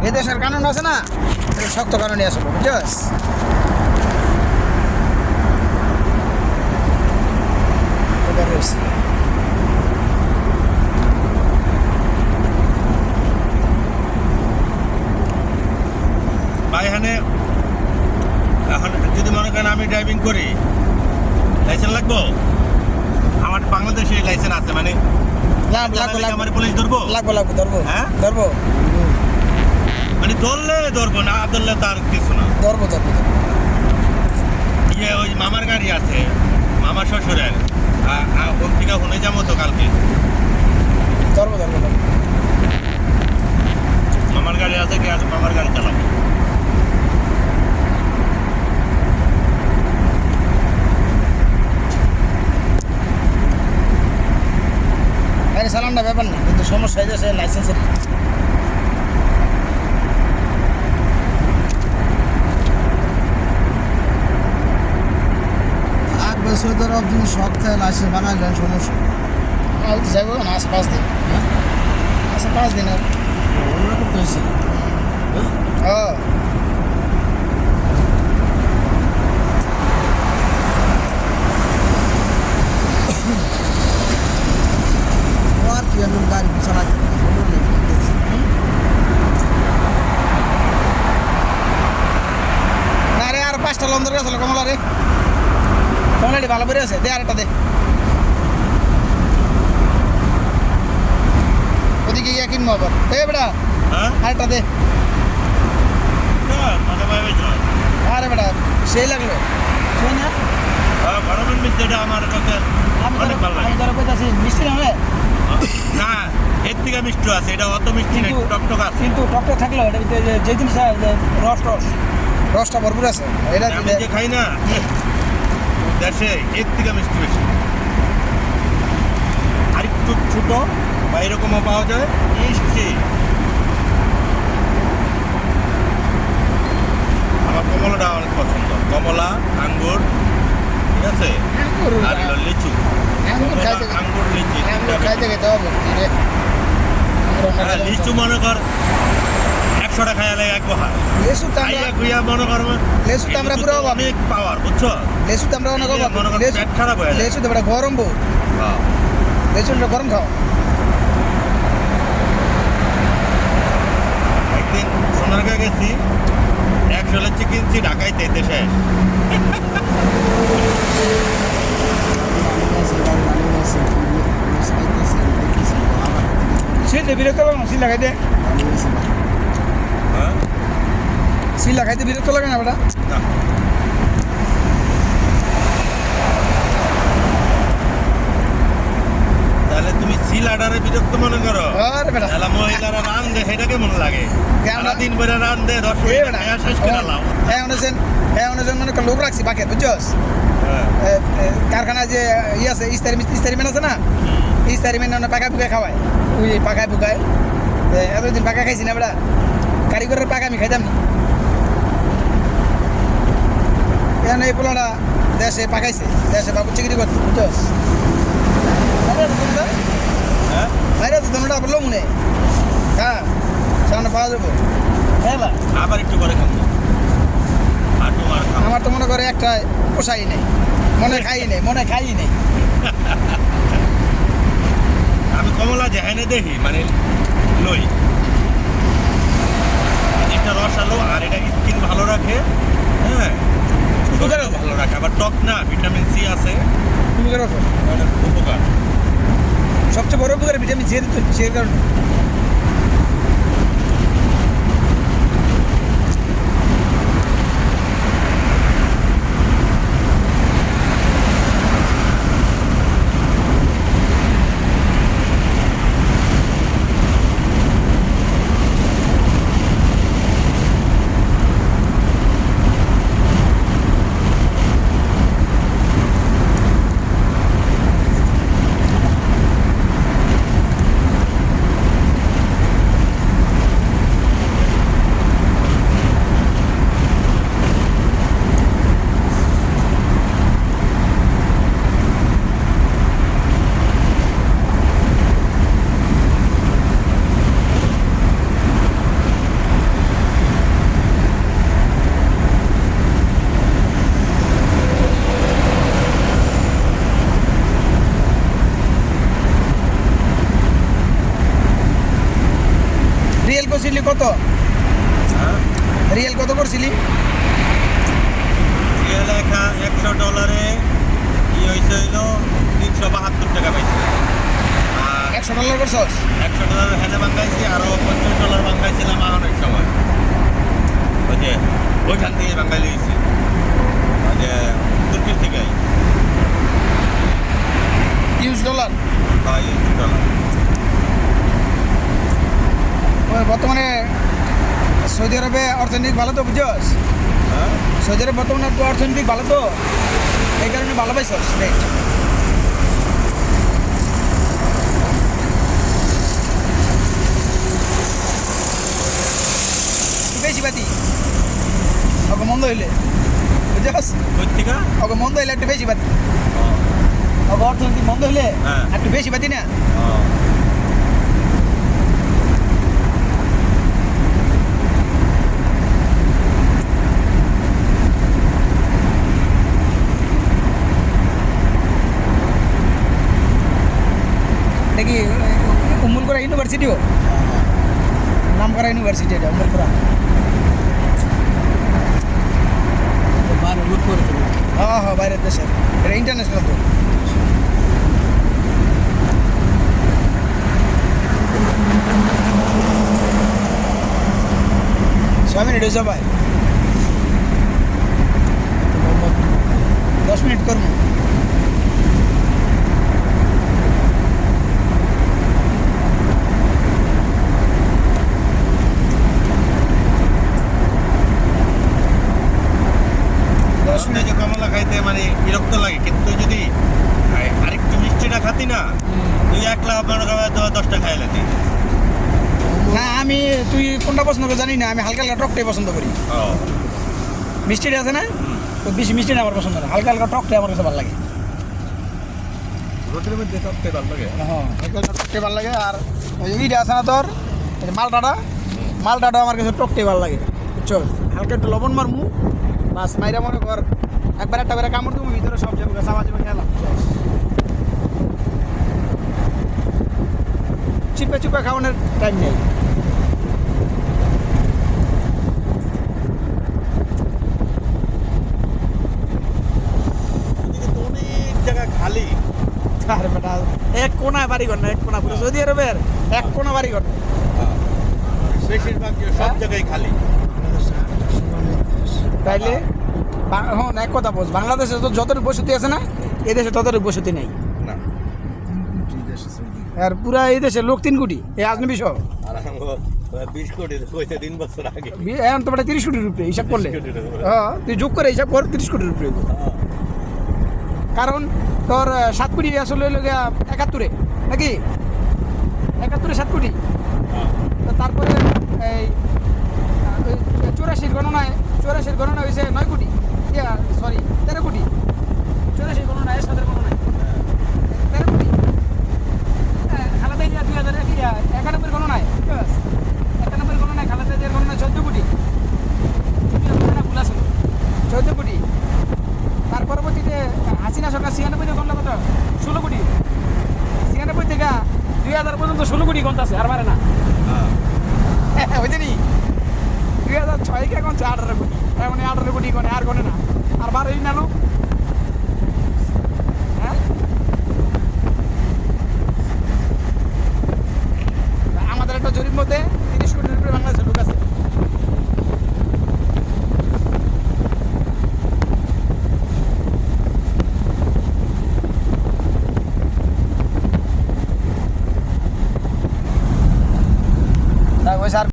এদেশের কানুন আছে না, শক্ত কানুনই আসলে, বুঝছস? এবার রয়েছে ভাই এখানে এখন যদি মনে করেন আমি ড্রাইভিং করি, লাইসেন্স লাগবো? আমার বাংলাদেশে লাইসেন্স আছে, মানে আমার পুলিশ ধরবো? ধরবো, হ্যাঁ ধরবো, মানে ধরলে ধরবো, না ধরলে তার কিছু না। ধরবো। ইয়ে ওই মামার গাড়ি আছে, মামার শ্বশুরের, ওর থেকে হনে যাবো তো কালকে। ধরবো। মামার গাড়ি আছে, কি আছে, মামার গাড়ি চালাবো। গাড়ি চালানটা ব্যাপার না, কিন্তু সমস্যা হয়ে যাচ্ছে লাইসেন্সের। বছর আপনি শখ থেকে লাইসেন্স বানাইলেন, সমস্যা যাবো না, আছে 5 দিন, আছে 5 দিন আর ওরা করতে হয়েছে। আর কি আমি গাড়ি চালাতে না রে, আর 5টা লন্দর গেছিল কমলা রে, কমলাটি ভালো করে আছে, দে আরেকটা দে। ওদিকে গিয়ে কিনবো আবার, বেটা আরেকটা দে। আরে বেটা সেই লাগলো, শোন না গরমের মধ্যে আমার কাছে অনেক ভালো লাগে। আমি ধরো কইতাছি মিষ্টি না হবে না, এর থেকে মিষ্টি আছে, এটা অত মিষ্টি নেই, টকটক আছে। কিন্তু টকটক থাকলেও এটা যে জিনিসটা রসটা ভরপুর আছে, এটা আমি যে খাই না দেশে, এর থেকে মিষ্টি বেশি। আর একটু ছোট বা এরকমও পাওয়া যায় মিষ্টি। আমার কমলাটা অনেক পছন্দ, কমলা, আঙ্গুর, ঠিক আছে, আর হলো লিচু। আঙ্গুর, লিচু, খাইতে খেতে হবে রে। লিচু মনে কর 100 খাইয়া লাগে এক বহা। লেসু তো আমরা মনে কর লেসু তো আমরা পুরো অনেক পাওয়ার, বুঝছো? লেসু তো আমরা অনেক অভাব, মনে কর পেট খারাপ হয়ে যায়। লেসু তো বড় গরম বউ, লেসুটা গরম খাও। একদিন সোনারগাঁ গেছি, 100 লিচু কিনছি ঢাকাইতে, দেশে সিল বিরক্ত লাগে না, সিল লাগাই দে, হ্যাঁ সিল লাগাইতে বিরক্ত লাগে না বেটা। না। তাহলে তুমি সিল আডারে বিরক্ত মনে করো? আরে বেটা তাহলে মহিলারা রান দে, সেটাকে মনে লাগে। দিন ভরে রান দে, 10 মিনিট খায়া শেষ করে লাও। অনুজন মনে কর লোক রাখছি বাকে, বুঝছস? কারখানায় যে আছে ইস্তারি মেন আছে না, ইস্তারি মেন পাকা পুকায় খাওয়ায়, ওই পাকায় পুকায় এতদিন পাকা খাইছি না বেটা, কারিগরের পাকা আমি খাইতাম না। এখন এই পোলাটা দেশে পাকাইছে, দেশে বাবু চিকিৎসা করছে, বুঝছস? বাইরে তো তোমরা বললো মনে, হ্যাঁ সামনে পাওয়া যাবো। হ্যাঁ আবার একটু পরে খাবো। আর তোমার আমার তো মনে করে একটা পোষাই নেই, মনে খাই নেই। আমি কমলা যেখানে দেখি মানে লই, একটা রস আলো, আর এটা স্কিন ভালো রাখে, হ্যাঁ ভালো রাখে, আবার টক না, ভিটামিন সি আছে, উপকার। সবচেয়ে বড় উপকার ভিটামিন সি এর কারণে। রিয়েল করছিলি কত? হ্যাঁ রিয়েল কত করছিলি? রিয়েল $100 কি হয়েছে হইলো 372 টাকা পাইছি। আর $100 করছস? $100 হেনে বাঙ্গাইছি, আরো $50 বাঙ্গাইছিলাম আহানের সময়। ওই যে ওইখান থেকে বাঙ্গাই লিয়েছি, ওই যে তুর্কির থেকে $US? $100। বর্তমানে সৌদি আরবে অর্থনৈতিক ভালো তো বুঝছস? হ্যাঁ সৌদি আরব বর্তমানে অর্থনৈতিক ভালো তো, এই কারণে ভালো পাইছস রেট। বেশি বাতি ওকে মন্দ হইলে বুঝছস, কই থেকে? ওকে মন্দ হইলে একটু বেশি বাতি, ও, ওকে অর্থনৈতিক মন্দ হইলে হ্যাঁ। একটু বেশি বাতি না। ও। এটা কি উম্মুলকরা ইউনিভার্সিটিও? নাম করা ইউনিভার্সিটি এটা উম্মুলকরা। বাইরে লুট করে দেবে। হ্যাঁ হ্যাঁ, বাইরের দেশের, এটা ইন্টারন্যাশনাল তো। ছয় মিনিট হয়েছে ভাই, 10 মিনিট করবো। এই যে কমলা খাইতে মানে বিরক্ত লাগে, কিন্তু যদি আরেকটু মিষ্টিটা খাতি না, তুই একলা আপনার 10টা খাই লাগি। না আমি, তুই কোনটা পছন্দ করে জানি না, আমি হালকা হালকা টকটাই পছন্দ করি। ও মিষ্টিটা আছে না, তো বেশি মিষ্টিটা আমার পছন্দ না, হালকা হালকা টকটাই আমার কাছে ভালো লাগে। রুটির মধ্যে সবচেয়ে ভালো লাগে। হ্যাঁ, হালকা হালকা টকটাই ভালো লাগে। আর ওই ইটা আছে না তোর, এই যে মালটাটাও আমার কাছে টকটাই ভালো লাগে বুঝছো। হালকা একটু লবণ মারমু, বাস মাইরা মনে কর একবার একটা করে কামড় দেবো, ভিতরে সব যাবো, চাপা যাবে, খেলাম। চিপে চিপে খাওয়ানোর টাইম নেই। এদিকে তো অনেক জায়গা খালি। আর বেটা এক কোনায় বাড়ি ঘর না, এক কোনা পুরো সৌদি আরবের এক কোনা বাড়ি ঘর না। বেশিরভাগ সব জায়গায় খালি। তাইলে হ্যাঁ এক কথা বল, বাংলাদেশে তো যতটুকু বসতি আছে না, এদেশে ততটুকু বসতি নেই। না, আর পুরা এই দেশে লোক 3 কোটি, এই আজনবি সহ। আর 20 কোটি হয়েছে 3 বছর আগে। এখন তো বেটা 30 কোটির উপরে হিসাব করলে। 30 কোটির উপরে। হ্যাঁ, তুই যোগ করে হিসাব কর, 30 কোটির উপরে। কারণ তোর 7 কোটি আসলে হইল গিয়া 71-এ নাকি, 71-এ 7 কোটি। তো তারপরে এই 84 গণনা হয়েছে 9 কোটি, সরি 13 কোটি। 84 গণনা, 7 গণনায় 13 কোটি। খালেদা জিয়া 2091 গণনায়, 91 গণনায় খালেদা জিয়ার গণনায় 14 কোটি। গণনা ভুল আসলো, 14 কোটি। তার পরবর্তীতে হাসিনা সরকার 96 গণনা কত, 16 কোটি। 96 থেকে 2000 পর্যন্ত 16 কোটি গণতাছে, আর পারে না। বুঝলি, 2006 কে গণছে 18 কোটি, তার মানে 18 কোটি গণে, আর গণে না। আর 12 না লোক